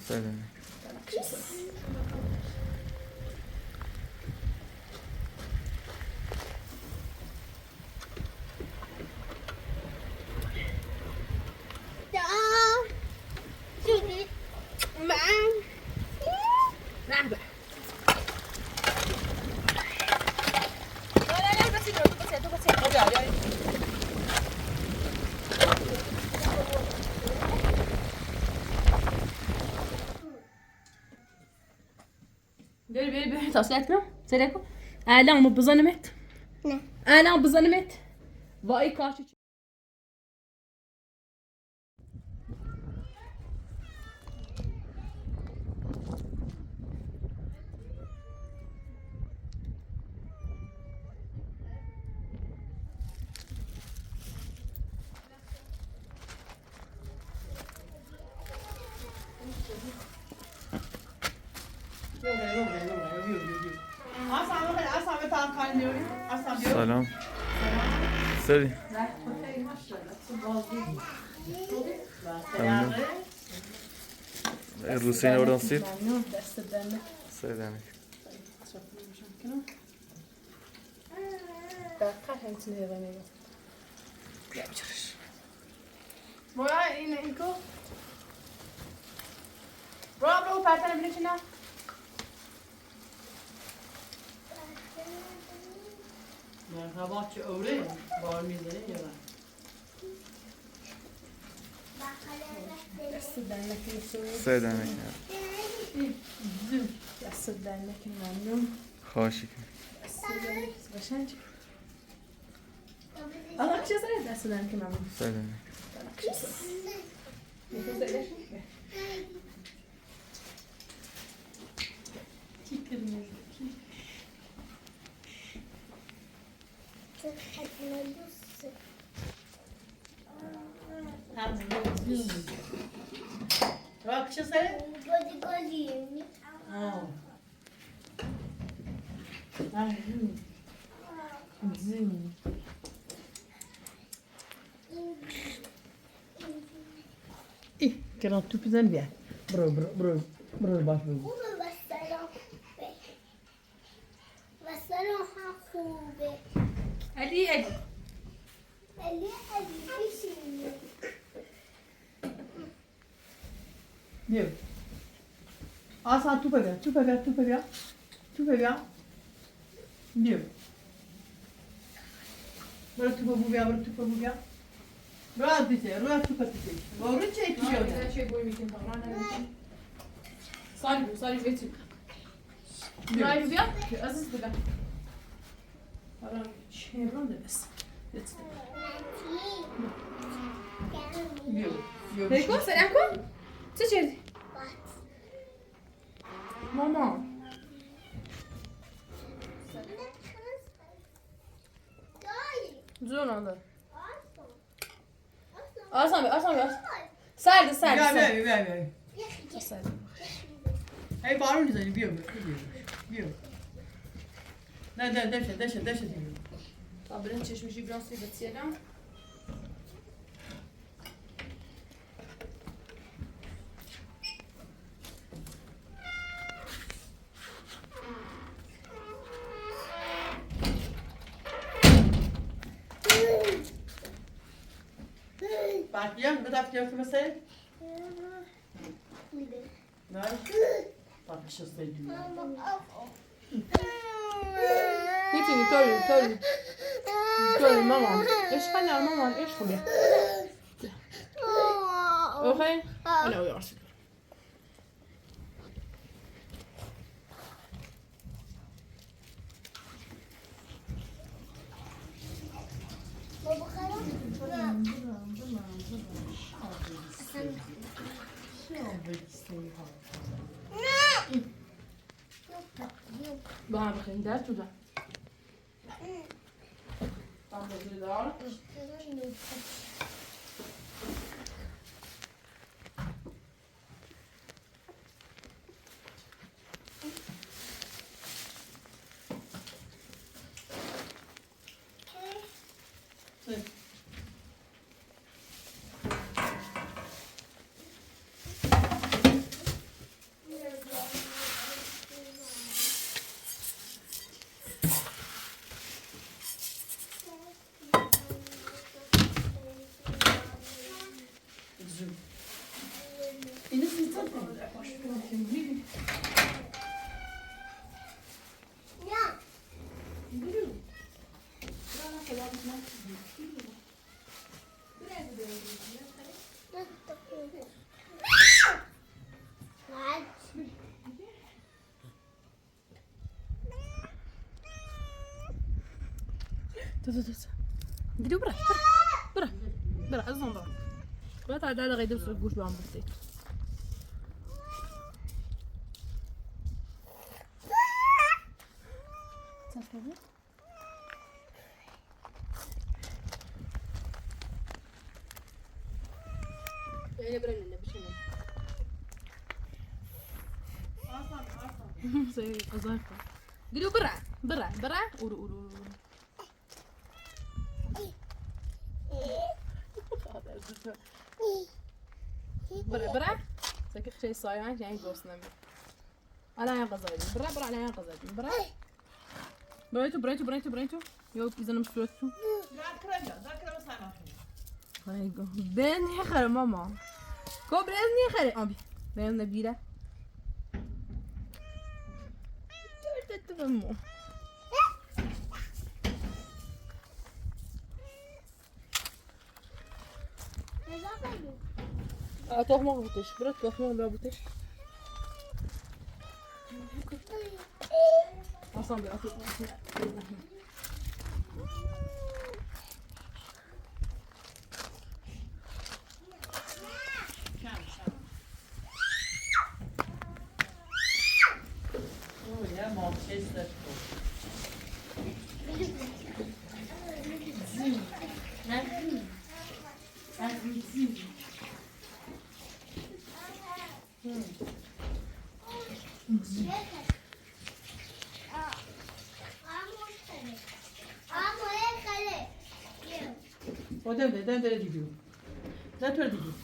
سلام. بری تصلیت کنم سریع کن الان بزنمت نه الان بزنمت وای کاش سلام. سری. Tamam. Rusya'yı oradan sil. Selam. برو این کو برو پرتن ببینید چی نه مرحبا چه اوره بار میزنه یا نه دست دنکی Selam. دست دنکی ممنون Hoş. دست دنکی قشنگ Allah چه زره دست دنکی ممنون Selam. Bak çe sare Godi godi. ha zim Keran tu pizan bien. Bro baş bro. خوبه و سلام خوبه و سلام هم خوبه علی علی علی علی بشینی Bien. Asa tu pega, tu pega, tu pega. Tu pega. Bien. Bro tu bu ya, bro tu bu ya. Bro dice, bro tu patite. Bro çe ki Güzel yok. şey koymayayım tamam Sarı getir. Burayı bir yap. Aziz bir bak. Aram çevrim de bes. Bien. Bien. Peki sen koy. Seçer. Mama. Zor oldu. Aslan bir. Serdi. Ver ver. Serdi. Hey barun dizeli bien. Bien. Ne deşe diyor. Tabirin çeşmişi biraz suyu bitirelim. Bakayım, bir dakika yapma sen. Ne? Bak işte diyor. Meeting, توري ماما ايش خلي على ماما ايش خلي اوكي انا ويا راسي بابا خلاص بقى بخندات وده طب ده Ya. Gidiyor bırak. Bırak azından bırak. Bırak hadi hadi gidip su kuş bağım bitti. Sen söyle. Öyle bırak öyle bir şey yok. Saya kazak. Gidiyor bırak. Uru. برا ساكت شيء صاير يعني بوسنا انا يا غزالي برا انا يا غزالي بريتو يو اذا مش بريتو هايجو بين يخر ماما كو بريزني يخر ابي بين نبيله تفهموا توخ ما بوتش برات توخ ما بوتش اصلا بيعطي Ja, man kysst det. O döndü gidiyor. Zaten gidiyor.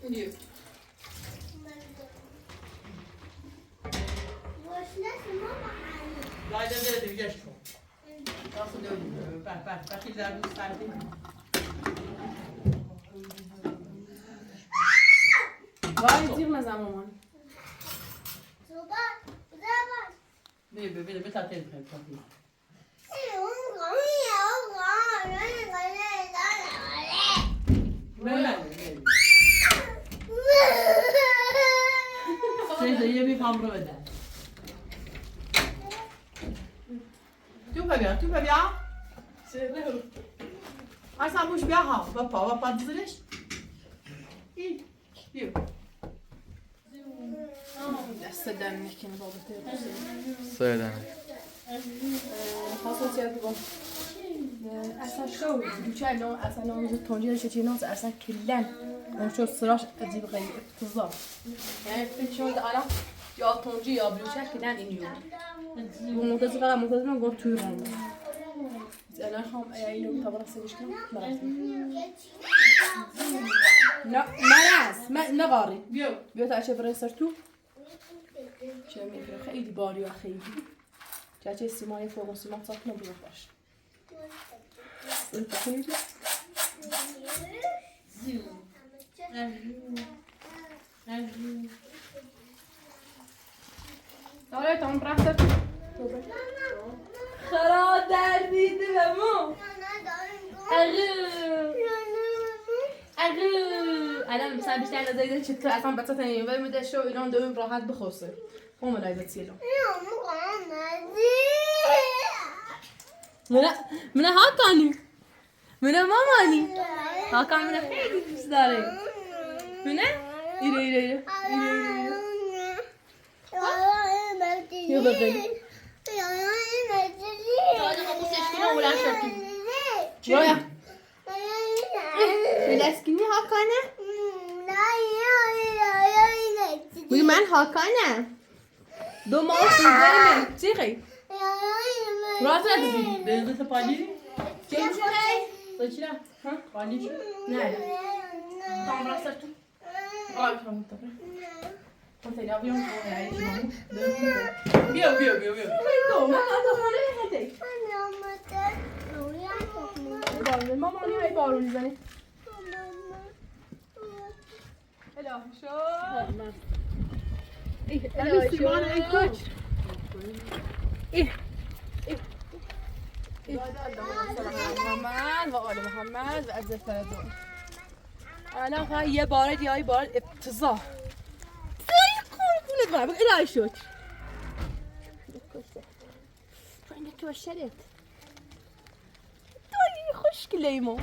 Gidiyor. Daha döndü geç çok. Nasıl döndü? Bak. Fakirler bu sardı. Vay girmez ama. Bir tatil yapayım. Sen de yemek hamuru öder. Tu peux bien? Ah, ça bouge bien, hein? On va pas dire. دست دمك كان بابتي سيدنا خاصة بقول اصلا شو دوچه نو اصلا نو تونجي شتي نو اصلا كلن اون شو صراش اديب غير اتصال يعني في شو انا يا تونجي يا بلوچه كلن اینیو منتظر گفت توی روم انا هم اینو طبعا سويش كم لا مرس ما نغاري بيو تعشى بريسرتو شامي خیلی باری و خیلی چه سیمای فوق سیما صاف نبود باش آره تام براحتك خرا دردید بمو الان مثلا بیشتر نزدیک چطور اصلا بچه تنیم ولی میده شو ایران دوم راحت بخوسته اون ملاحظه سیلو من هاکانی من مامانی هاکان من خیلی دوست داره من ایره یه بغلی تاجه همون سشکینه اولان شرکی رویا الاسكيني هاكانا میگه من هاکانم 2 ماه خوبه چی خیلی؟ راست ندیدی؟ Denize pali. چی میشه خیلی؟ Saçına. Ha? Pali. نه tam راست تو آه tamam tamam Quando ele abriu aí Bio. não mas não não é retei بارون ماما میای بارون میزنی الهی شو الهی شو محمد و آل محمد و عزت فرزون الان ها یه بار دیگه ای بار ابتضاع سری قربونت برم الهی شکر تو اینه تو شرت دایی خوشگله ایمو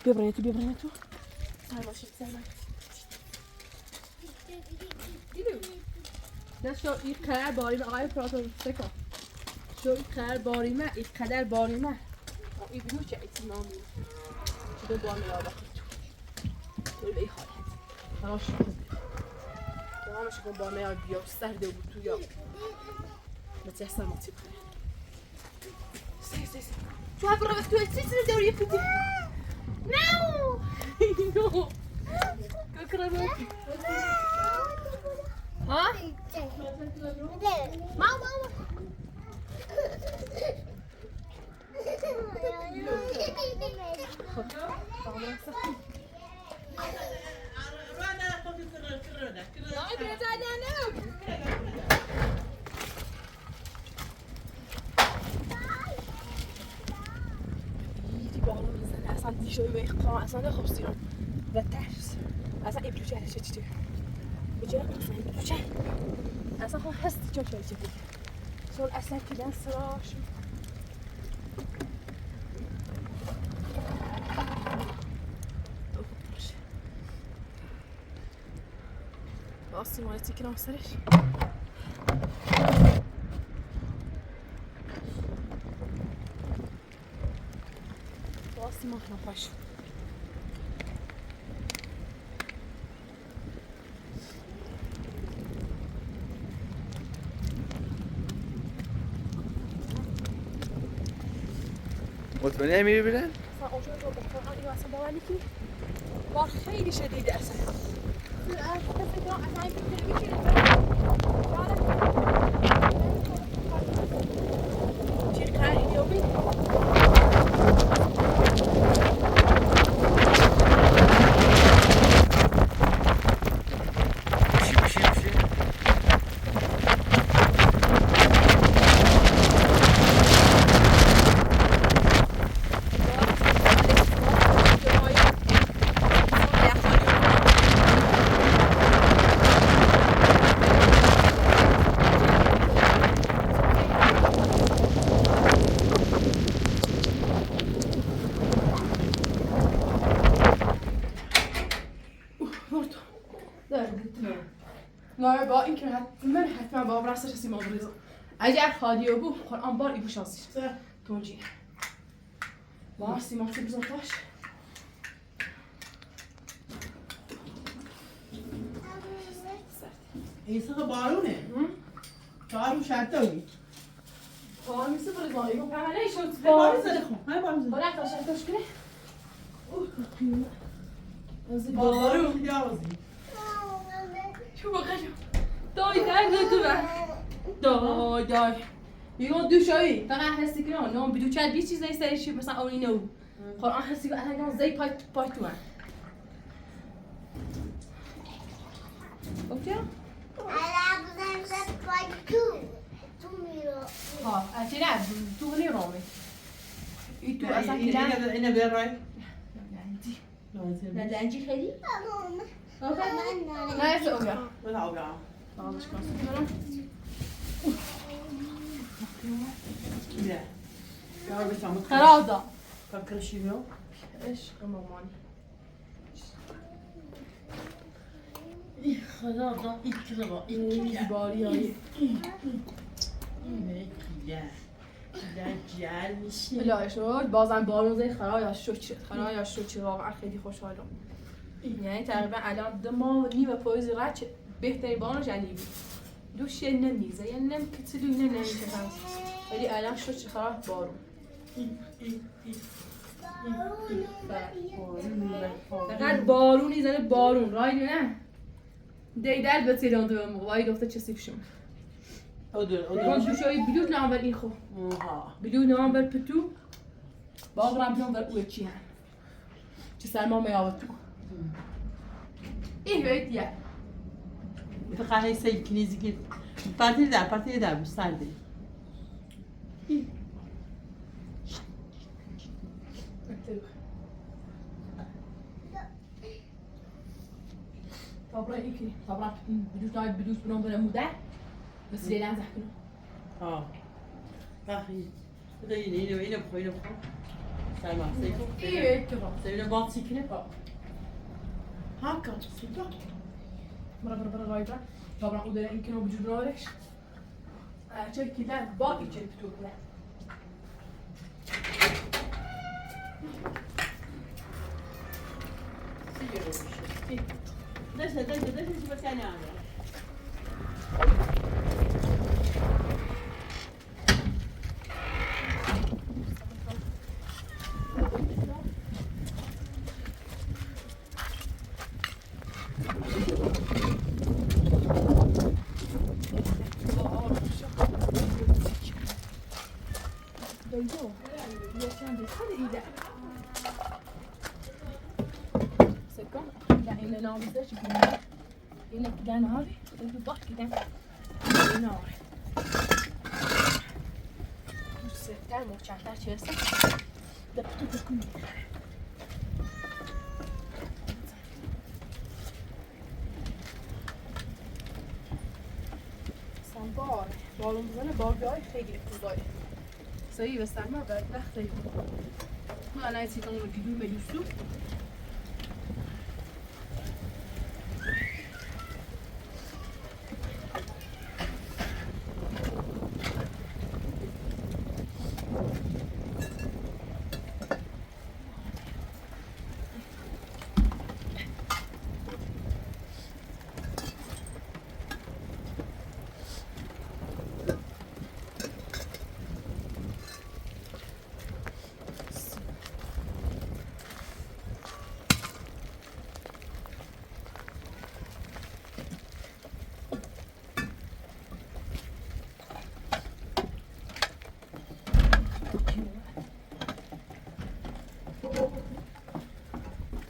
ببرنه تو سر باشید نه شو این قدر باریمه آقای پراتور سکا شو این قدر باریمه این قدر باریمه این بینو چه ایتی نامی شده با میرا بخید تو به ای حالت خلاص شد دوامش کن با میرا بیا سرده بود تو یا بچه سلامتی بخیر سی تو هفت رو بس تو چیزی رو دوری پیدی نو نو ککرم ها ماما اصلا دیشوی به اخقام اصلا خوب سیرم و ترس اصلا این بلوچه هرشه چی بجای اصلا این بلوچه اصلا خوب هستی چون شایی چه بود سول اصلا کلن سراش باسی مالی تیکرام سرش باسی مالی پاش مطمئنی میری بیرن؟ اصلا اونجا رو بخورم اینو اصلا باوری که بار خیلی شدیده اصلا اصلا این بکنه میکنه چی قراری یومی؟ با این که حتما با براسش هستیم آبریزم اگر خالی او بود قرآن بار ایبو شانسیش تونجی با سیما چه بزرگاش این سخه بارونه بارون شرطه اوی بار میسه بریزم ایبو پرمانه شد بارون زده خون بارون زده باره اکتا شرطه شکره بارون یازی چو بقیه دای تو دای میگم دوشایی فقط حسی که نه بدو چت بی چیز نیست مثلا اونی نو قرآن حسی که الان زی پای تو من اوکی ها اچه نه تو غلی رومی ای تو اصلا که اینه بیر رای نه لنجی خیلی نه ایسا اوگا بله اوگا آقاش کنم نه یا بسامت خرازا فکرشی رو عشق مامانی ای خرازا ایکلا این باری هایی اینه کیه جل میشه الهی شد بازم بارون زی خرایش شد خرایش شد واقعا خیلی خوشحالم یعنی تقریبا الان 2 ماه و نیم پاییز رچ بهترین بارش علی دوش یه نمیزه یه نم کتلو اینه نمیشه خمس ولی الان شد چه خواهد بارون فقط بارونی زنه بارون رای نه دیدل به تیران دوم وای دفته چه سیف شما من دوشایی بلو نامبر این خو بلو نامبر پتو باقرم نامبر اوه چی هم چه سلمان میاوت تو این هایت یه فقط هی سیل کنیزی که پارتی در سرده طبعا إيكي طبعا بدوش نايد بدوش بنوم بلا مودع بس ليه لازم أحكي أخي هنا بخو سلام إيه كذا سيبنا بعض سكنة هاكا سيبنا برا غايبة طبعا قدر يمكن هو بجوز بنورش شيء كذا باقي شيء بتوك لا دش مكاني أنا دايدو يا شاندي هذا إيه سكون لا إلا نار بس كده إلا كده نار إلا ضح كده نار بس تعال مو شاطر شو اسمه ده بتوكل سنبار بالون بزنه بارگاه خیلی افتضاحی صحیح بس سرما بدبخت خیلی ما الان سیتون رو گیریم به دوستو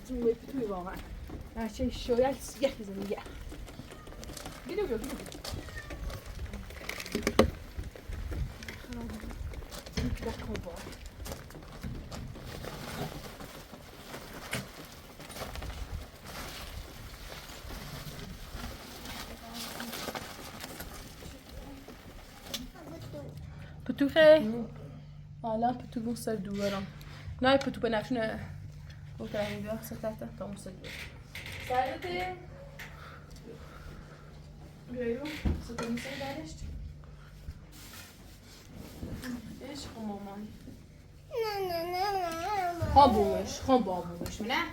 توی توی واقعا هرچه شاید سیاه بزنی یه گیرو بیا پتوخه الان پتو سر دورم نه پتو بنفشونه وكان بياخد ستة طعم سدود سالتي غيره ستة مسدود عرشت ايش خماماني خم بابوش منه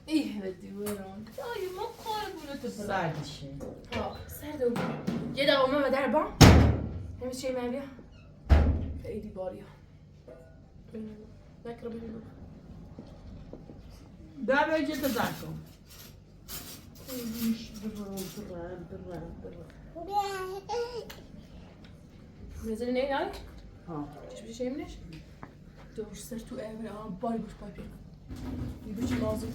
ايه بدي ويرون اي ما قارب ولا تبرع سرد شيء سرد يا ده ماما دربا همش شيء ما بيها في ايدي باريا ذاكرة بيقولوا ده بيجي تذاكر نزلنا ايه يعني؟ ها تشبه شيء منش؟ دوش سرتو اعمل باي بوش باي بيك يبوش مازي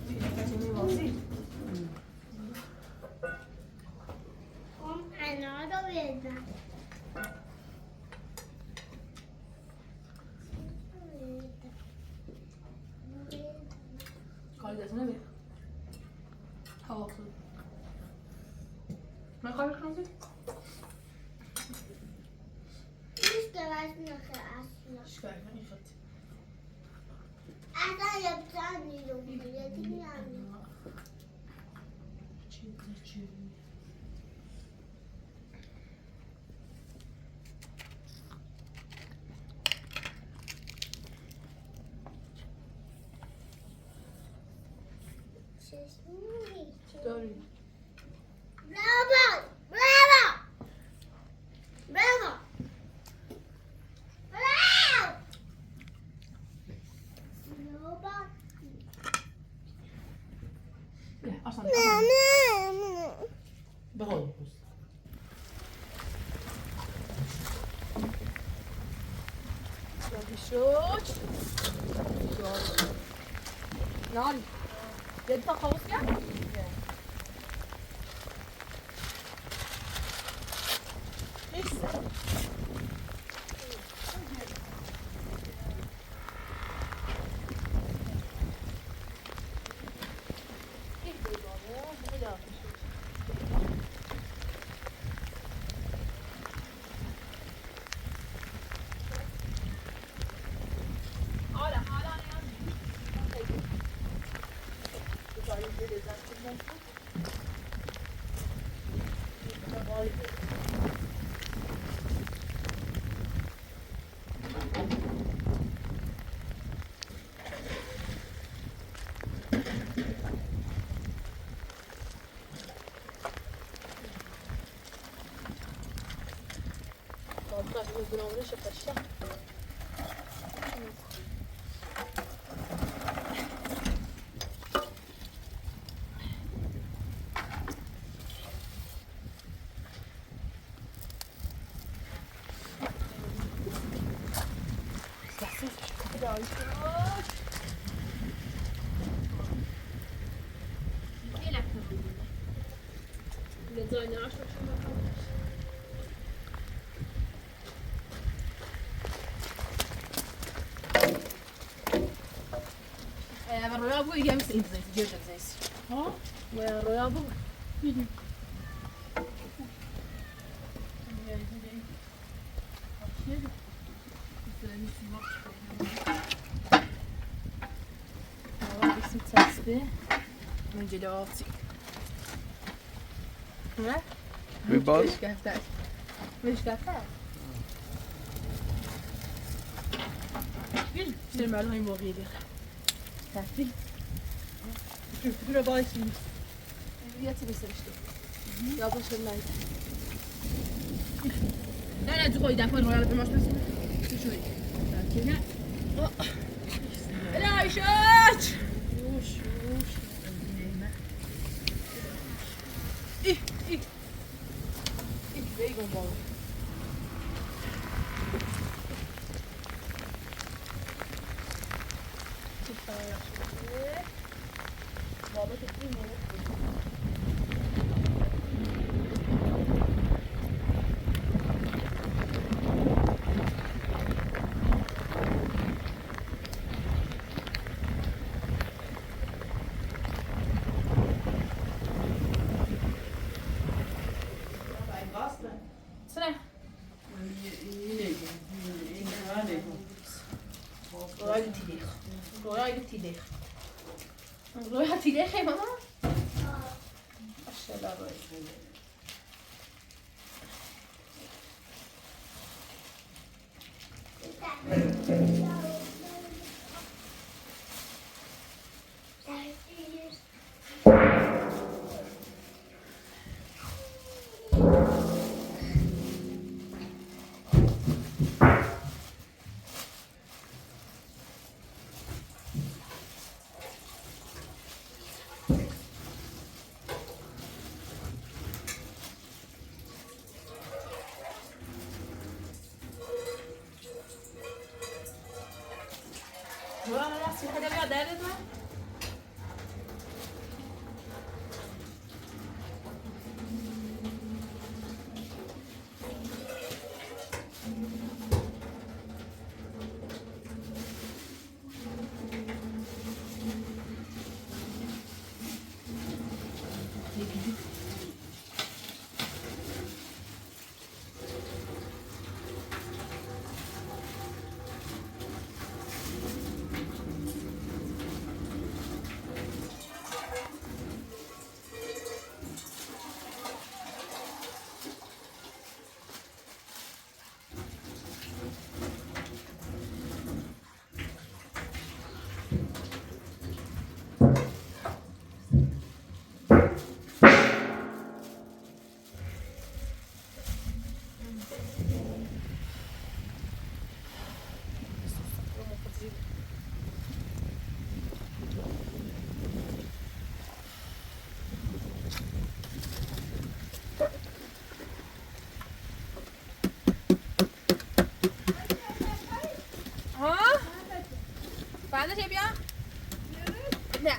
في نكاتي مازي أنا أروح قال ده تنبه حواصل ما قال خمسة مش كلاش نخل أصلا ايش قال ما يخت أنا يبتعني لو بيدي يعني داری. برافو برافو برافو برافو بیا اصلا بقول شوش ناري جد خلاص يا لسه الرؤيا ابوي يجي امس انت زي جوجل زي ها والرؤيا ابوي يجي اسم تسبيح من جلواتي ها بباز مش قاعد سير مع الهاي موغيدي تعرفي شوف كده بايسين يا تبي سرشتي يا باش الماي لا تقولي دافع الرؤيا بالماش بس شوي هنا لا يشات وش ايه بيجون بول بابا تقولي سنة رويا تيليخ يا ماما اشلا رويا في حاجة بقى دارت ما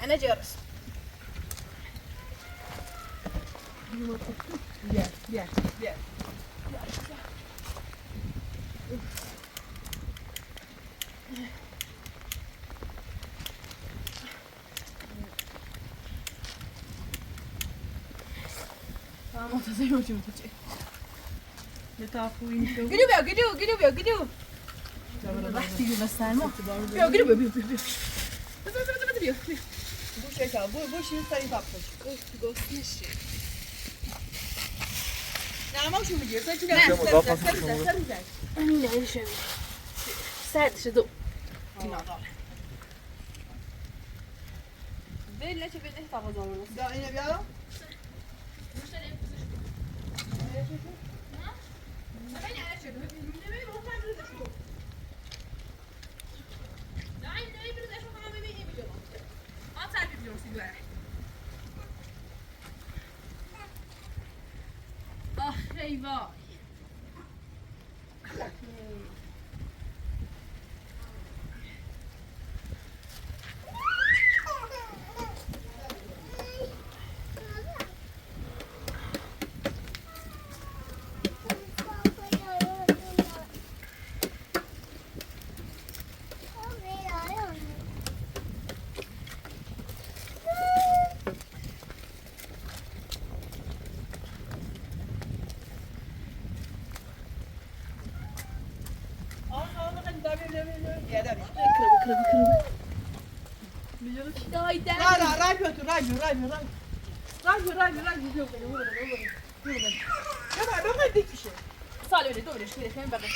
أنا جرس. بیا بیا بیا. منتظر باشیم تو چه. لطافوی شو. گلو بیا گلو. وقتی که بس سرما. بیا گلو بیا. بذار بیا. بو شکا بو شیر سری پاپش. گوست نشه. نه ما شو میگیر. سر چی نه. سر همین نمیشه. سرد شد. بل نچه بل نه تابا زمان. دا اینو بیارم. ای وای. سال بده دورش میره من بقیه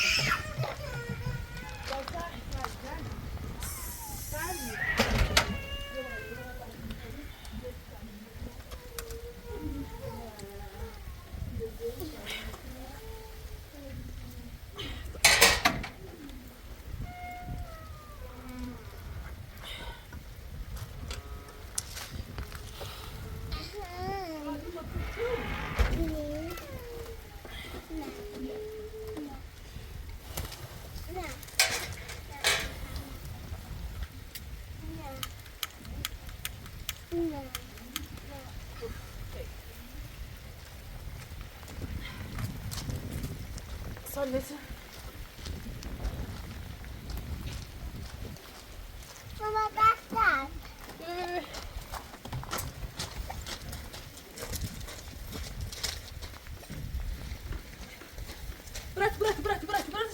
صلت ماما دستم.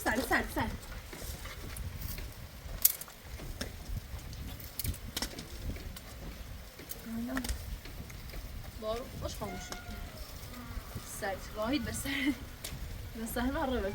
برات سر بارو خوش خاموش شد سر واحد بس مرة بس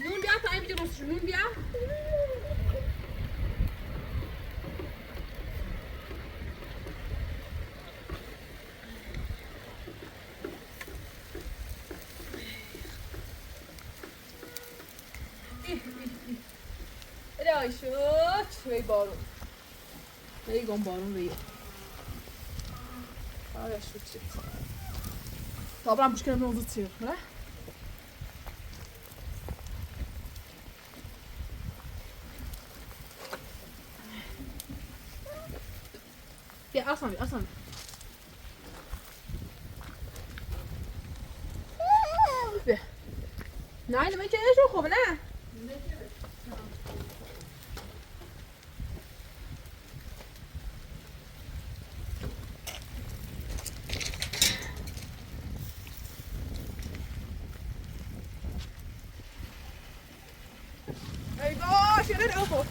نون بیا تا این بیجا روستش نون بیا الهی شد وی بارون ویگم بارون وی آره شد طبعا مشكلة من وضع تصير ها يا أصلا نعم ما يجي ايش خوب نه شرر آبو.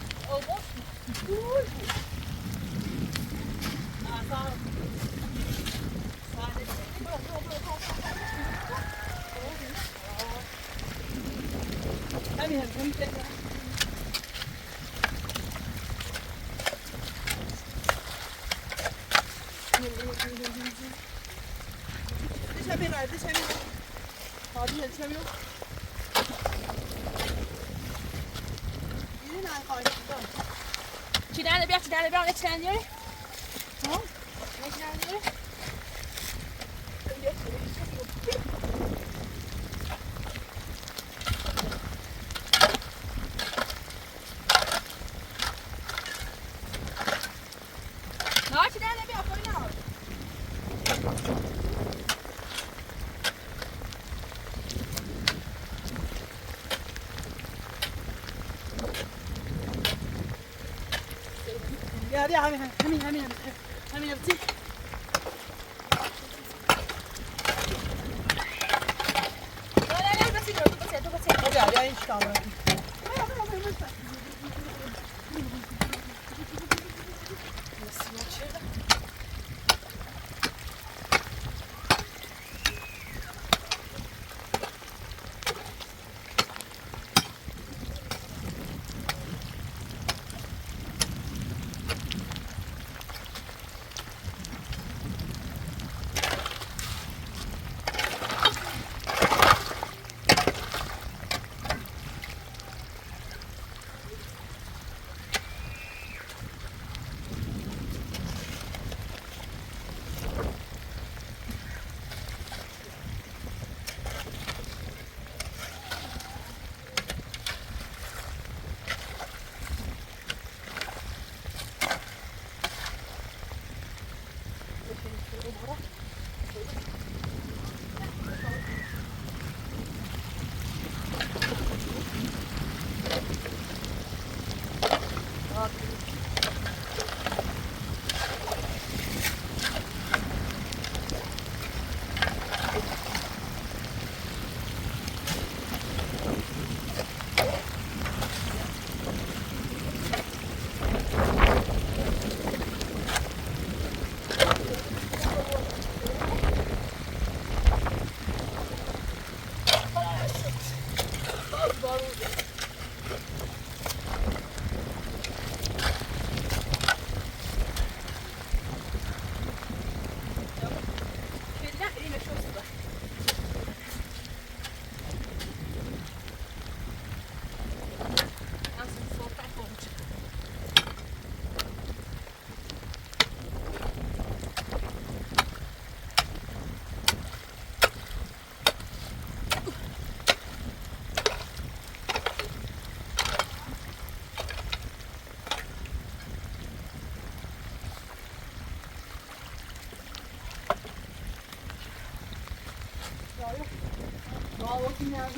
چی داره بیا چی داره بیا چی داره ها چی داره نه چی داره بیا پایین يا همين بتي لا بس بس يا ايش تعمل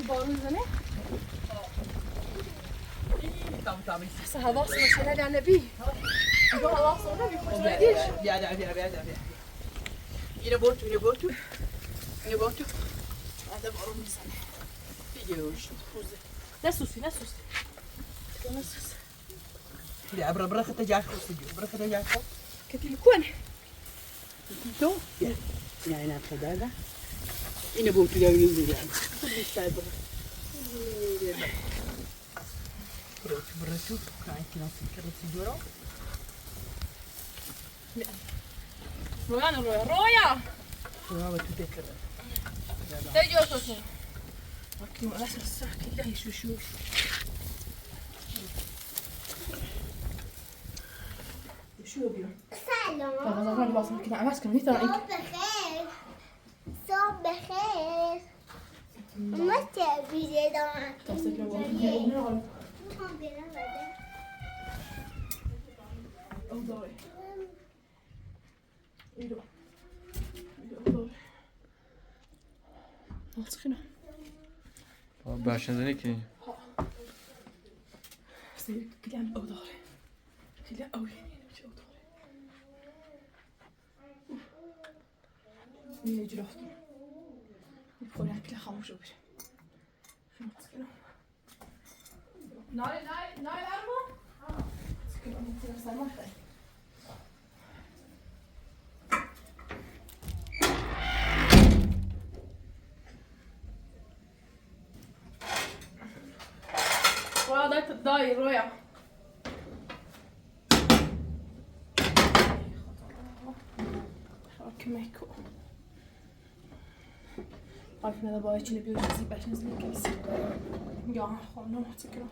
بارون زنه طب هسه هواصل مشكلة يعني بيه يبقى هواصل ما بيخش ما يجيش بيا ينا بورتو هذا بارون زنه بيجوش خوزه نسوسي يا برا خدت جاش كتير كون تو يا انا خداga ina bootu ya yindi ya kulli sayba براتو كان كنا فكرة سيدورو رويا وهذا تذكر تيجي وصلت اوكي ما لسه الساعة كلها شو شو بيو سلام طب انا باصل كده ماسكه نيتا صبح بخير صبح بخير ما تبي دام برشندنی کنی سير كلام أوضاري كلام أوي مش أوضاري مين يجي رفتم يبقون أكل خاموش وبش ناي أرمو وهذا داير رويا كميكو عارفين هذا بايش نبي وجزي باش نزل كيس يا خلنا نحتكره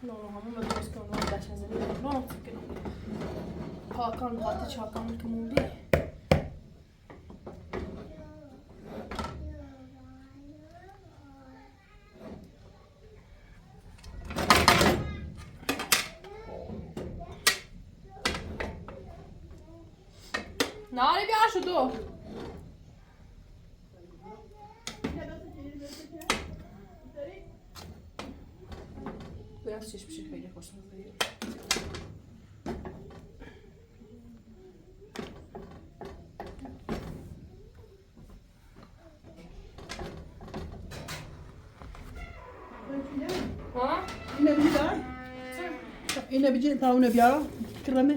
لا هم ما درس كانوا باش نزل لا نحتكره ها كان هاتش ها كان كمون بي ناري بيعشو دو Biraz hiçbir şey böyle hoşumuza gidiyor. Ha? Yine bir daha. Yine bir tavuna bir ara. Kırlama.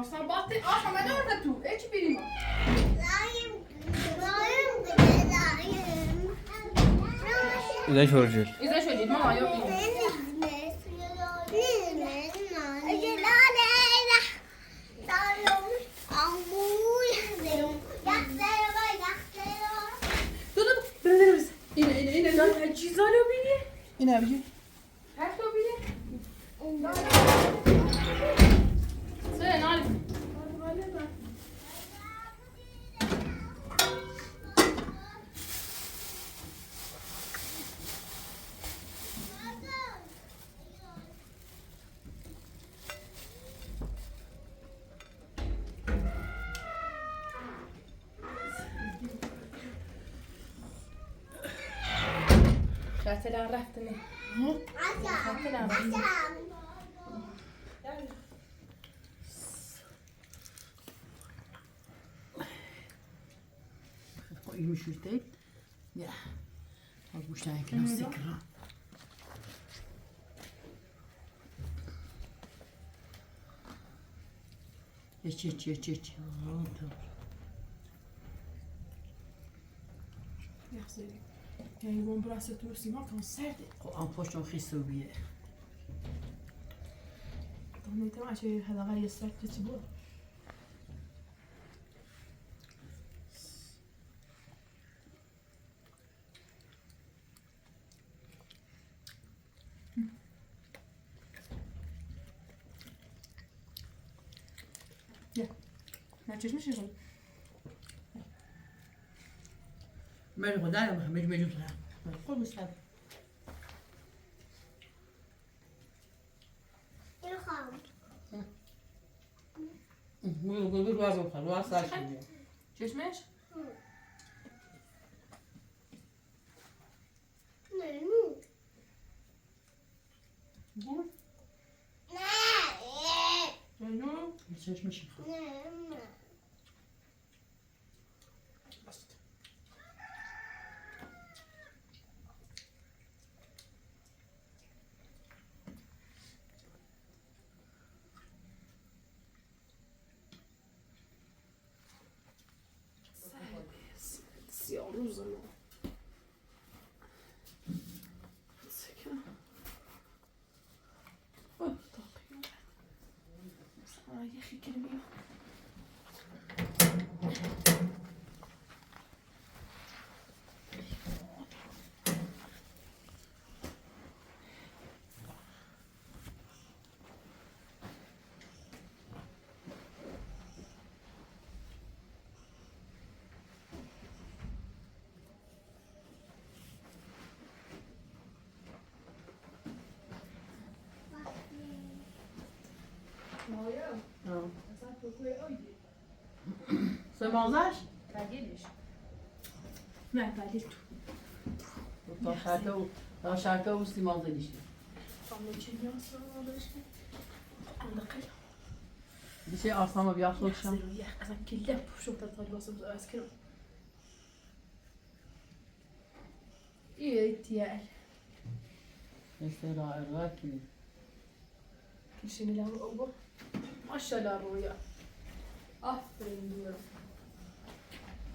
Aslan battı. Aslan ben de orada tu. Hiç birim. إذا شو رجل İzle şöyle mama yok iyi. Dur dur. Böyle biz. Yine. Ya cizalo beni. Yine abici. Her to beni. Söyle Nalim. Şartlar raftını. Şartlar raftını. Koymuş ürteyip. Ya. Az bu tane kilo sıkıra. Geç. Merci. Ils vont brasser tout aussi mal qu'on sert. En poche on خيسو بيه. طب انت ماشي هذا غير يسرق تجيبه. Ya. ما تشمش شيء. ما نقول لا ما يجوز لها. قول مسحب. بقول وازن خلاص عشان. تشمش؟ قول. ايوه. مش بس. سيارو زمان. سكر. طاقي. يا أخي كلمة. Sen manzar? نه ولی تو تا شرکه و سیمان زدیشتی خانه چی نیاز داشتی؟ عندقی بیشه آرساما بیا خودشم اصلا کله پوشم تا تالی واسه از کرم ایتیال مثل رائع کنی کشیمی لام او با ماشاءالله رویا آفرین diyorum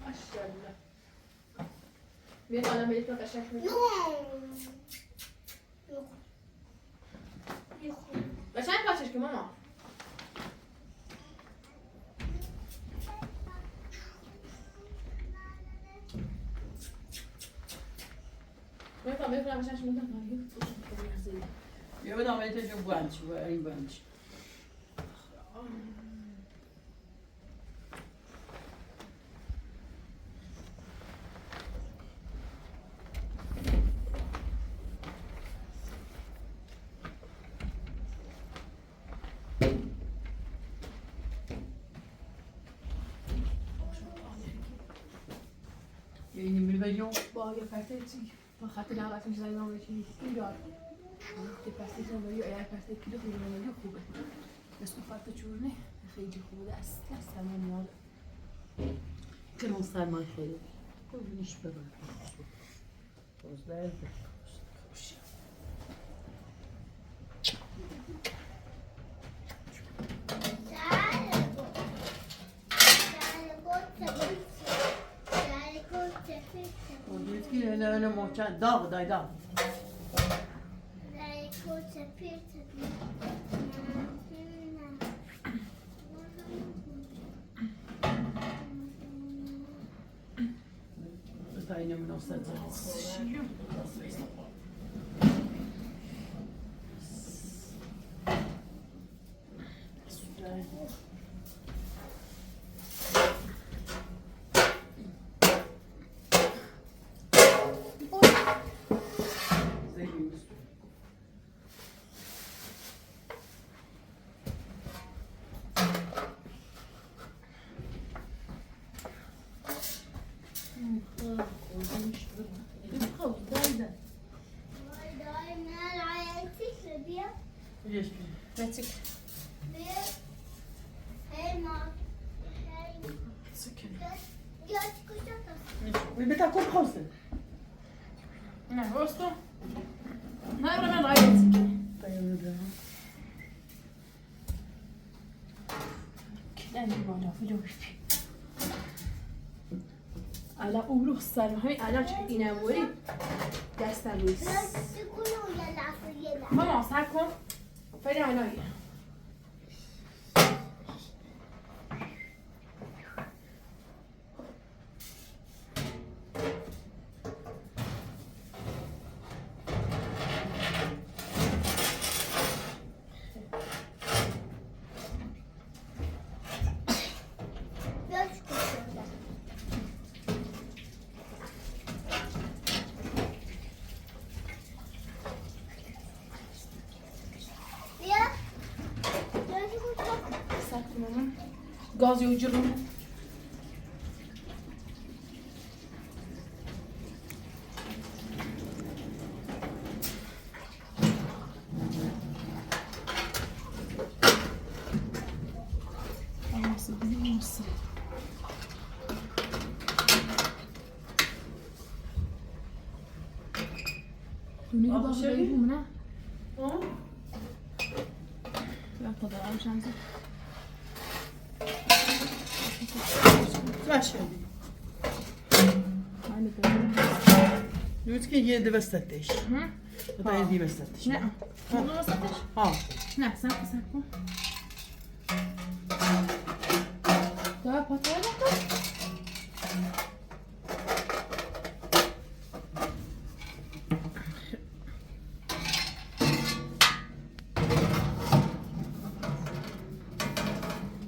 ماشاءالله benim annem elifle kaşak mı? Yok. Yok. Kaşak mı açışkım ama? Ben tabii ki kaşak şimdi de var. Jag vill använda det till brunch, en brunch. Jag är inne med väljong. با یه پرته چی با خط دعوت میشه زنگ نامه چی ایراد یه پرته چی نمیدونی یا پرته کیلو خیلی نمیدونی خوبه اسم فرد چورنه خیلی خوبه دست میاد Kırmızı sarma şeyi. Koyun iş böyle. Tozlar da. Och det skulle när det måste dag dag dag. Det är nämligen också Rättsik. Vi betar komposten. Nej, vad står? Nej, men rättsik. Det gör det. Kläm var då för lågt. Alla orossar, همین الان چه اینم وری دستم رویست ماما سر کن فعلا علایی gaz yolculuğu. Nasıl biliyor musun? Bunu da bakayım bu ne? O? Jag tar det av chansen. Smash. Aynı böyle. Nu ska jag ge det västetters. Hı? Och det är det västetters. Ne? Bunu nasıl ateş? Ja. Ne? Sen bu. Daha pataya bakalım.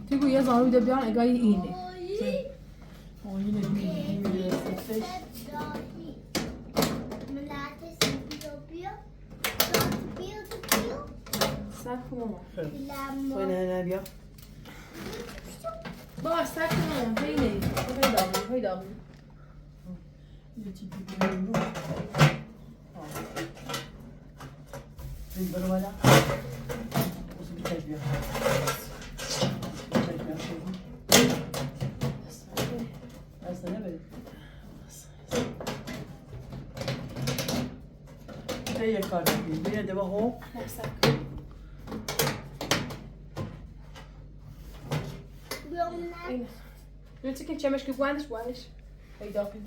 Tycker jag sa det björn är gay inne. Och yine det västetters. Sert mama. Så är det här björn. Bara sert mama. Hej nej. Hej då. Jag tycker det är bra. Ja. Vill du vara? Och så blir det björn. Det är klart det var hopp. Exakt. Yoluna. اینه نه چیکن چمش که بوندش پیدا کن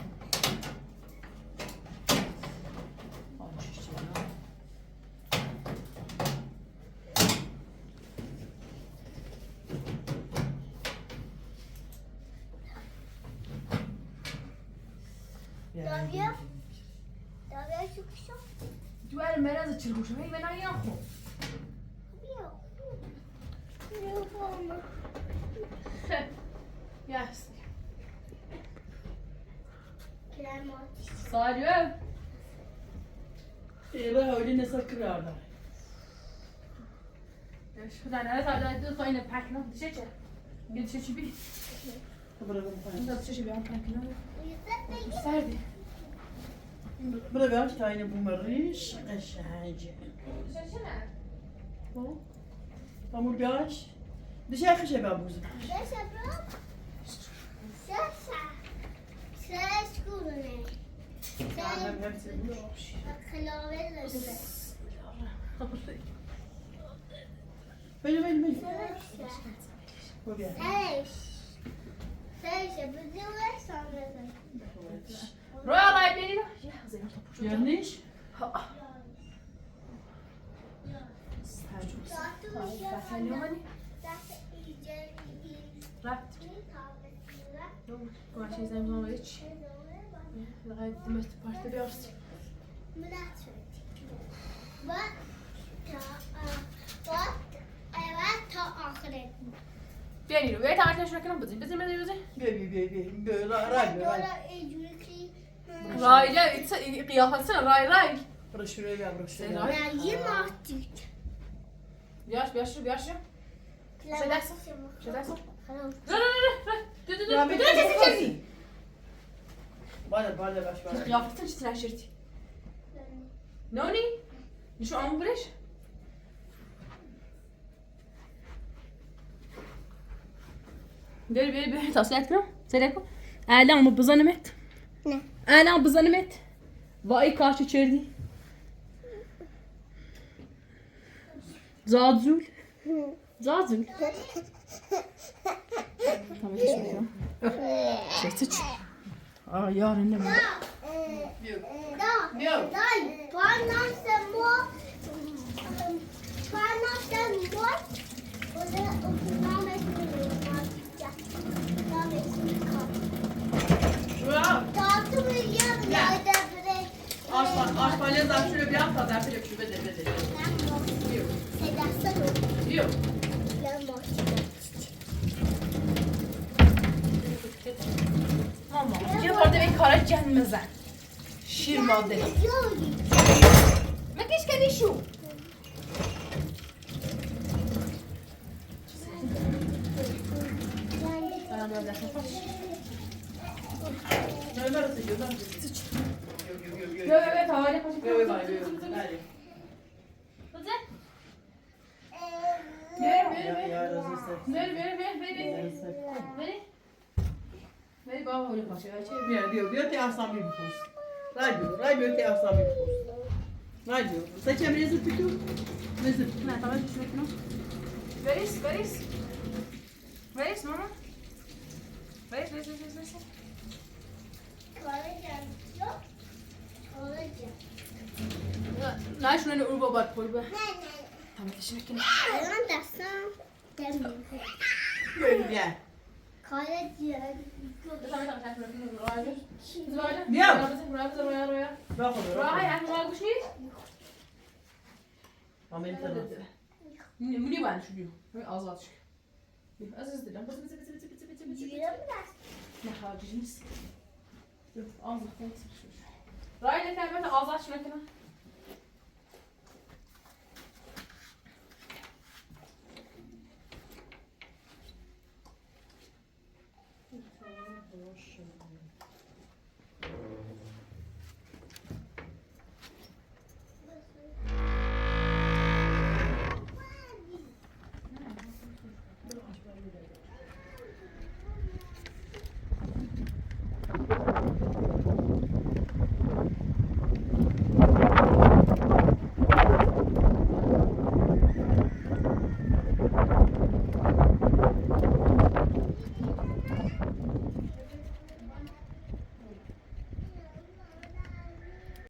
Davia çıkışa. دوار مرز چرخوشه هی من یا خو Yok. Yok olma. یاس Krem ateş. ساریو Eva öyle ne sakırarlar. شو نه تا داد خاين پاک نه دیشه چه گل چه چی بی Bırakın falan. داد چه چی بیام پاک نه Yüzde peki. سردی Bırakın tane bu marış. Aşağıcı. دیشه چه نه Hamur yaş. Dışarı şey ben buzum. Sasa bro. Sasa. Ses kurune. Sen Annem hepsi bu. klavye Böyle. Ses. Bu bir. Ses. Ses yapıyorlar sonra. رویا رای بری نه یه زیر تو پوش Yanlış. سلامانی Ders iyice رفت iyi باشه زنگ زنگ ولی چی لغاية دمت بارت بیارسی تا آخره بیانی رو بیایی تمرکش نکنم بزن Böyle. Ray. رای قیافت سن رای Bırak şuraya gel. Bırak şuraya Sen gel. Ben yiyeyim artık. بیارش چه دست Ya bir de چه sesi. Bana baş. قیافتن چی ترشرتی نونی نشو آمون برش بری تصلیت کنم سریع کن الان بزنمت نه الان بزنمت وای کاشو چردی زادزول tamam geçmiyor çekiç yarın ne var Yok. Parnasın bu. Parnasın bu. O da okuldan bekliyorum. Dağıtım yiyorum. Nerede bire. Aşpanya da şöyle bir hafta da yapacak şu bedel. Sedası yok. Yok. Ben boş. Tamam. Yine orada bir kara gelmezler. Şir madde. Yok. ما فيش كان يشو انا ما بدي اشوفك Ömer atıyor. Yok. لا تعالي خشي Veri baba öyle başlıyor. Diyor te asam bir buz. Radyo te asam bir buz. Radyo. Saçım rezil tutuyor. Rezil. Ne tamam şunu şunu. Veris mama. Veris. Kalacağım. Yok. Kalacağım. لا شنو نقول بابا تقول بقى Ne? tamam teşekkür ederim. Ben de sen. Demiyorum. Böyle gel. Kalacağım. Bak olur. راهي عن ما قشني Amerika'da. مني وين شو بيو هي ازاد شو ازاز دلم بس Yürüyorum da. ما خارجينيس ازاد راهي انت عملت ازاد شنو كنا